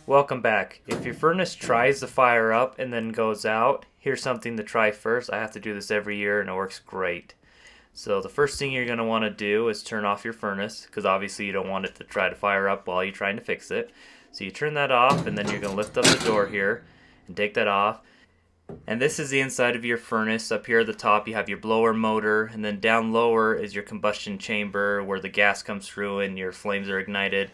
Welcome back. If your furnace tries to fire up and then goes out, here's something to try first. I have to do this every year and it works great. So the first thing you're going to want to do is turn off your furnace, because obviously you don't want it to try to fire up while you're trying to fix it. So you turn that off, and then you're going to lift up the door here and take that off. And this is the inside of your furnace. Up here at the top you have your blower motor, and then down lower is your combustion chamber where the gas comes through and your flames are ignited.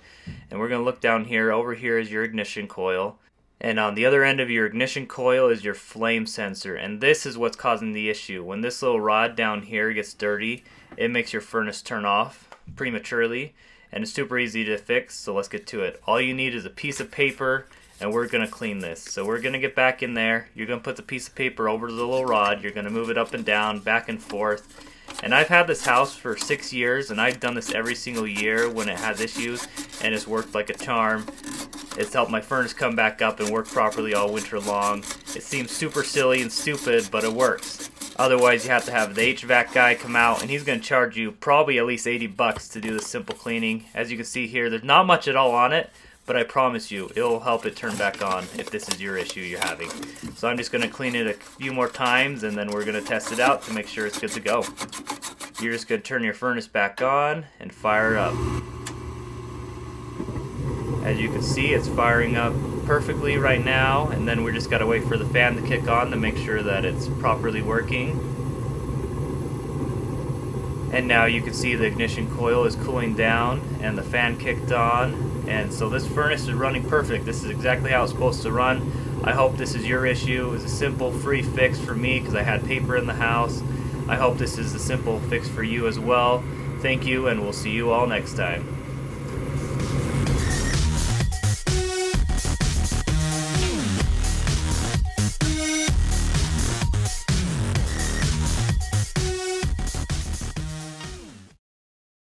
And we're going to look down here. Over here is your ignition coil. And on the other end of your ignition coil is your flame sensor. And this is what's causing the issue. When this little rod down here gets dirty, it makes your furnace turn off prematurely. And it's super easy to fix, so let's get to it. All you need is a piece of paper, and we're going to clean this. So we're going to get back in there. You're going to put the piece of paper over the little rod. You're going to move it up and down, back and forth. And I've had this house for 6 years, and I've done this every single year when it has issues, and it's worked like a charm. It's helped my furnace come back up and work properly all winter long. It seems super silly and stupid, but it works. Otherwise, you have to have the HVAC guy come out, and he's going to charge you probably at least $80 to do this simple cleaning. As you can see here, there's not much at all on it, but I promise you, it'll help it turn back on if this is your issue you're having. So I'm just going to clean it a few more times, and then we're going to test it out to make sure it's good to go. You're just going to turn your furnace back on and fire it up. As you can see, it's firing up perfectly right now, and then we're just got to wait for the fan to kick on to make sure that it's properly working. And now you can see the ignition coil is cooling down and the fan kicked on, and so this furnace is running perfect. This is exactly how it's supposed to run. I hope this is your issue. It was a simple free fix for me because I had paper in the house. I hope this is a simple fix for you as well. Thank you, and we'll see you all next time.